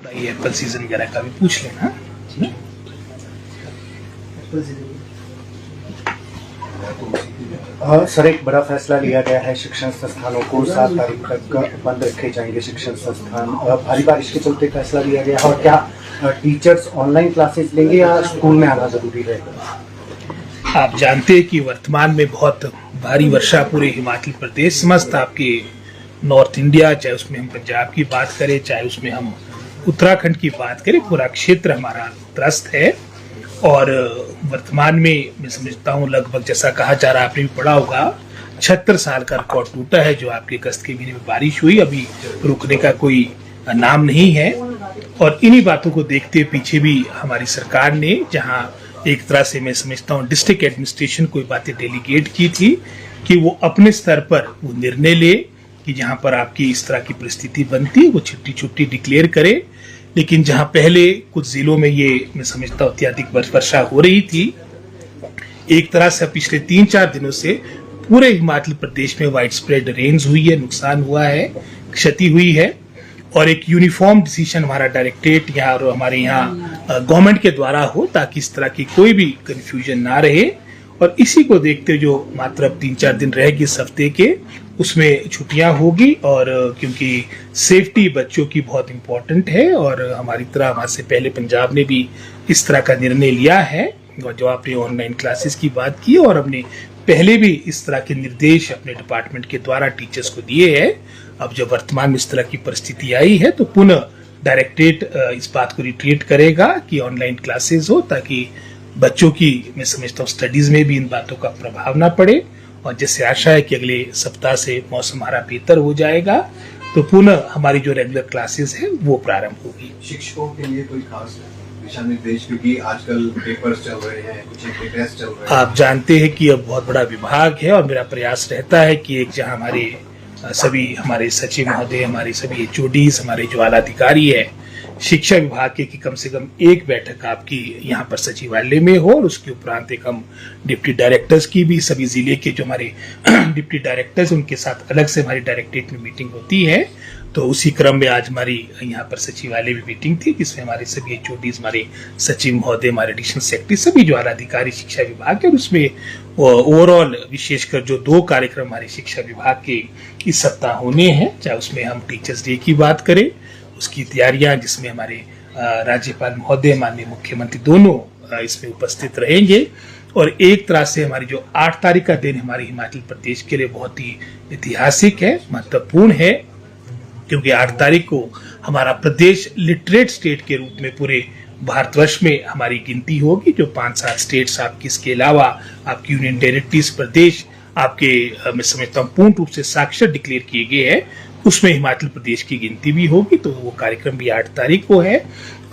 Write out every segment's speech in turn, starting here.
थोड़ा ये Apple season वगैरह का भी पूछ लेना। सर, एक बड़ा फैसला लिया गया है, शिक्षण संस्थानों को 7 तारीख तक बंद रखे जाएंगे शिक्षण संस्थान। भारी बारिश के चलते फैसला लिया गया है, और क्या टीचर्स ऑनलाइन क्लासेस लेंगे या स्कूल में आना जरूरी रहेगा? आप जानते हैं कि वर्तमान में बहुत भारी वर्षा पूरे हिमाचल प्रदेश समस्त आपके नॉर्थ इंडिया, चाहे उसमें हम पंजाब की बात करें, चाहे उसमें हम उत्तराखंड की बात करें, पूरा क्षेत्र हमारा त्रस्त है। और वर्तमान में मैं समझता हूँ लगभग जैसा कहा जा रहा है, आपने भी पढ़ा होगा, 76 साल का रिकॉर्ड टूटा है जो आपके अगस्त के महीने में बारिश हुई, अभी रुकने का कोई नाम नहीं है। और इन्हीं बातों को देखते पीछे भी हमारी सरकार ने, जहां एक तरह से मैं समझता हूँ डिस्ट्रिक्ट एडमिनिस्ट्रेशन को बातें डेलीगेट की थी कि वो अपने स्तर पर वो निर्णय ले कि जहां पर आपकी इस तरह की परिस्थिति बनती है वो छुट्टी डिक्लेयर करे। लेकिन जहां पहले कुछ जिलों में ये मैं समझता हूँ अत्यधिक वर्षा हो रही थी, एक तरह से पिछले 3-4 दिनों से पूरे हिमाचल प्रदेश में वाइड स्प्रेड रेन्स हुई है, नुकसान हुआ है, क्षति हुई है। और एक यूनिफॉर्म डिसीजन हमारा डायरेक्टरेट यहाँ और हमारे यहाँ गवर्नमेंट के द्वारा हो ताकि इस तरह की कोई भी कंफ्यूजन ना रहे। और इसी को देखते जो मात्र अब 3-4 दिन रहेगी इस हफ्ते के, उसमें छुट्टियां होगी। और क्योंकि सेफ्टी बच्चों की बहुत इंपॉर्टेंट है, और हमारी तरह वहां से पहले पंजाब ने भी इस तरह का निर्णय लिया है, और जो आपने ऑनलाइन क्लासेस की बात की, और हमने पहले भी इस तरह के निर्देश अपने डिपार्टमेंट के द्वारा टीचर्स को दिए हैं। अब जब वर्तमान में इस तरह की परिस्थिति आई है तो पुनः डायरेक्टरेट इस बात को रिट्रीट करेगा कि ऑनलाइन क्लासेस हो, ताकि बच्चों की मैं समझता हूँ स्टडीज में भी इन बातों का प्रभाव ना पड़े। और जैसे आशा है कि अगले सप्ताह से मौसम हमारा बेहतर हो जाएगा तो पुनः हमारी जो रेगुलर क्लासेस है वो प्रारंभ होगी। शिक्षकों के लिए कोई खास दिशा निर्देश, क्योंकि आजकल पेपर्स चल रहे हैं, कुछ टेस्ट चल रहे हैं। आप जानते हैं कि अब बहुत बड़ा विभाग है, और मेरा प्रयास रहता है कि एक जहां हमारे सभी हमारे सचिव महोदय, हमारे सभी HODs, हमारे जो आला अधिकारी है शिक्षा विभाग के, कि कम से कम एक बैठक आपकी यहाँ पर सचिवालय में हो, और उसके उपरांत एक हम डिप्टी डायरेक्टर्स की भी, सभी जिले के जो हमारे डिप्टी डायरेक्टर्स उनके साथ अलग से हमारी डायरेक्टरेट में मीटिंग होती है। तो उसी क्रम में आज हमारी यहाँ पर सचिवालय में मीटिंग थी, जिसमें हमारे सभी HODs, हमारे सचिव महोदय, हमारे एडिशनल सेक्रेटरी, सभी जो आला अधिकारी शिक्षा विभाग है, और उसमें ओवरऑल विशेषकर जो 2 कार्यक्रम हमारे शिक्षा विभाग के इस सप्ताह होने हैं, चाहे उसमें हम टीचर्स डे की बात करें, उसकी तैयारियां जिसमें हमारे राज्यपाल महोदय, माननीय मुख्यमंत्री दोनों इसमें उपस्थित रहेंगे। और एक तरह से हमारी जो 8 तारीख का दिन हमारे हिमाचल प्रदेश के लिए बहुत ही ऐतिहासिक है, महत्वपूर्ण है, क्योंकि 8 तारीख को हमारा प्रदेश लिटरेट स्टेट के रूप में पूरे भारतवर्ष में हमारी गिनती होगी। जो 5-7 स्टेट्स आपकी, इसके अलावा आपकी यूनियन टेरिटरीज प्रदेश आपके मैं समझता हूँ पूर्ण रूप से साक्षर डिक्लेयर किए गए हैं, उसमें हिमाचल प्रदेश की गिनती भी होगी। तो वो कार्यक्रम भी 8 तारीख को है।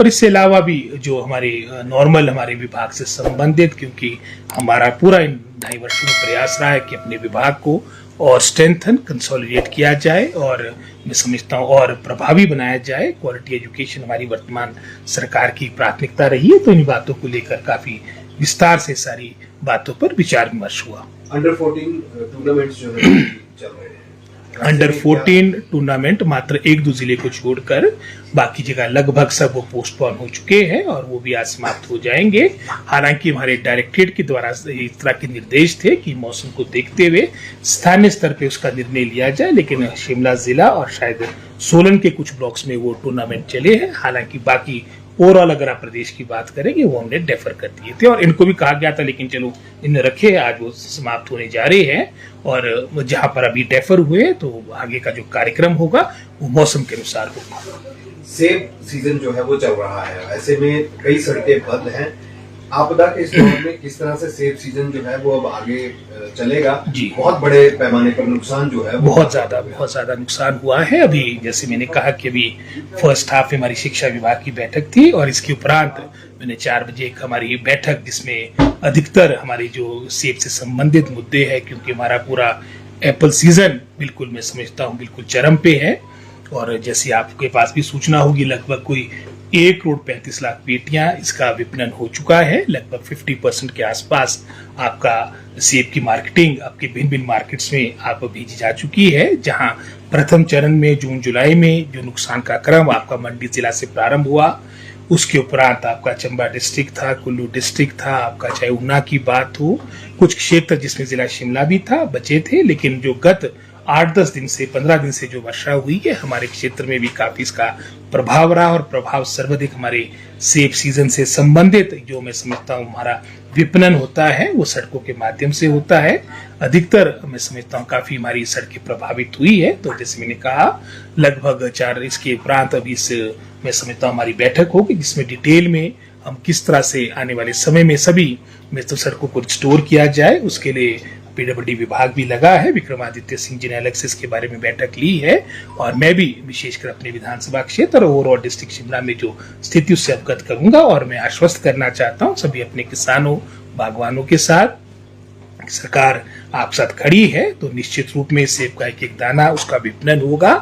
और इससे अलावा भी जो हमारे नॉर्मल हमारे विभाग से संबंधित, क्योंकि हमारा पूरा इन 2.5 वर्षों में प्रयास रहा है कि अपने विभाग को और स्ट्रेंथन, कंसोलिडेट किया जाए, और मैं समझता हूँ और प्रभावी बनाया जाए। क्वालिटी एजुकेशन हमारी वर्तमान सरकार की प्राथमिकता रही है। तो इन बातों को लेकर काफी विस्तार से सारी बातों पर विचार विमर्श हुआ। अंडर 14 टूर्नामेंट्स जो है चल रहे हैं। अंडर 14 टूर्नामेंट मात्र 1-2 जिले को छोड़कर बाकी जगह लगभग सब वो पोस्टपोन हो चुके हैं, और वो भी आज समाप्त हो जाएंगे। हालांकि हमारे डायरेक्टरेट के द्वारा इस तरह के निर्देश थे कि मौसम को देखते हुए स्थानीय स्तर पे उसका निर्णय लिया जाए, लेकिन शिमला जिला और शायद सोलन के कुछ ब्लॉक्स में वो टूर्नामेंट चले हैं। हालांकि बाकी ओवरऑल अगर आप प्रदेश की बात करेंगे वो हमने डेफर कर दिए थे, और इनको भी कहा गया था, लेकिन चलो इन्हें रखे, आज वो समाप्त होने जा रहे हैं। और जहां पर अभी डेफर हुए तो आगे का जो कार्यक्रम होगा वो मौसम के अनुसार होगा। सेब सीजन जो है वो चल रहा है, ऐसे में कई सड़कें बंद हैं। आपदा के इस दौर में किस तरह से सेब सीजन जो है वो अब आगे चलेगा? जी, बहुत बड़े पैमाने पर नुकसान जो है बहुत ज्यादा नुकसान हुआ है। अभी जैसे मैंने कहा कि अभी फर्स्ट हाफ में हमारी शिक्षा विभाग की बैठक थी, और इसके उपरांत मैंने 4 बजे एक हमारी बैठक जिसमें अधिकतर हमारी जो सेब से संबंधित मुद्दे हैं, क्योंकि हमारा पूरा एप्पल सीजन बिल्कुल मैं समझता हूँ बिल्कुल चरम पे है। और जैसे आपके पास भी सूचना होगी, लगभग कोई 1,35,00,000 पेटियां इसका विपणन हो चुका है। लगभग 50% के आसपास आपका सेब की मार्केटिंग आपके भिन्न भिन्न मार्केट्स में आप भेजी जा चुकी है, जहां प्रथम चरण में जून जुलाई में जो नुकसान का क्रम आपका मंडी जिला से प्रारंभ हुआ, उसके उपरांत आपका चंबा डिस्ट्रिक्ट था, कुल्लू डिस्ट्रिक्ट था, आपका चाहे ऊना की बात हो, कुछ क्षेत्र जिसमें जिला शिमला भी था बचे थे। लेकिन जो गत 8-10 दिन से 15 दिन से जो वर्षा हुई है हमारे क्षेत्र में भी काफी इसका प्रभाव रहा, और प्रभाव सर्वाधिक हमारे सेब सीजन से संबंधित जो मैं समझता हूँ हमारा विपणन होता है वो सड़कों के माध्यम से होता है। अधिकतर मैं समझता हूँ काफी हमारी सड़कें प्रभावित हुई है। तो जैसे मैंने कहा लगभग 4 इसके उपरांत अभी इस मैं समझता हूँ हमारी बैठक होगी जिसमें डिटेल में हम किस तरह से आने वाले समय में सभी में तो सड़कों को रिस्टोर किया जाए, उसके लिए पीडब्ल्यूडी विभाग भी लगा है। विक्रमादित्य सिंह जी ने अलग से इसके बारे में बैठक ली है, और मैं भी विशेषकर अपने विधानसभा क्षेत्र और ओवरऑल डिस्ट्रिक्ट शिमला में जो स्थिति उससे अवगत करूंगा। और मैं आश्वस्त करना चाहता हूं सभी अपने किसानों बागवानों के साथ, सरकार आप साथ खड़ी है, तो निश्चित रूप में सेब का एक एक दाना उसका विपणन होगा।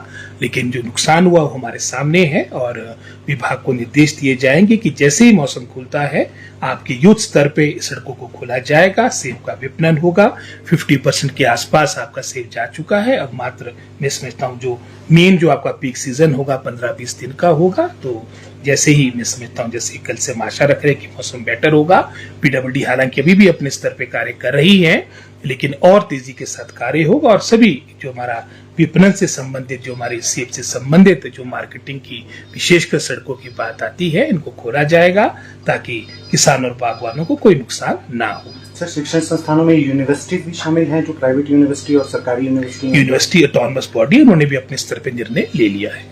लेकिन जो नुकसान हुआ वो हमारे सामने है, और विभाग को निर्देश दिए जाएंगे कि जैसे ही मौसम खुलता है आपके युद्ध स्तर पे सड़कों को खोला जाएगा, सेब का विपणन होगा। 50% के आसपास आपका सेब जा चुका है। अब मात्र मैं समझता हूँ जो मेन जो आपका पीक सीजन होगा 15-20 दिन का होगा। तो जैसे ही मैं समझता हूँ जैसे कल से हम आशा रख रहे हैं कि मौसम बेटर होगा। पीडब्ल्यूडी हालांकि अभी भी अपने स्तर पे कार्य कर रही है, लेकिन और तेजी के साथ कार्य होगा, और सभी जो हमारा विपणन से संबंधित जो हमारे सेब से संबंधित जो मार्केटिंग की विशेषकर सड़कों की बात आती है इनको खोला जाएगा ताकि किसान और बागवानों को कोई नुकसान ना हो। सर, शिक्षण संस्थानों में यूनिवर्सिटीज भी शामिल हैं, जो प्राइवेट यूनिवर्सिटी और सरकारी यूनिवर्सिटी ऑटोनमस बॉडी, उन्होंने भी अपने स्तर पर निर्णय ले लिया है।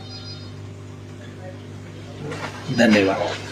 धन्यवाद।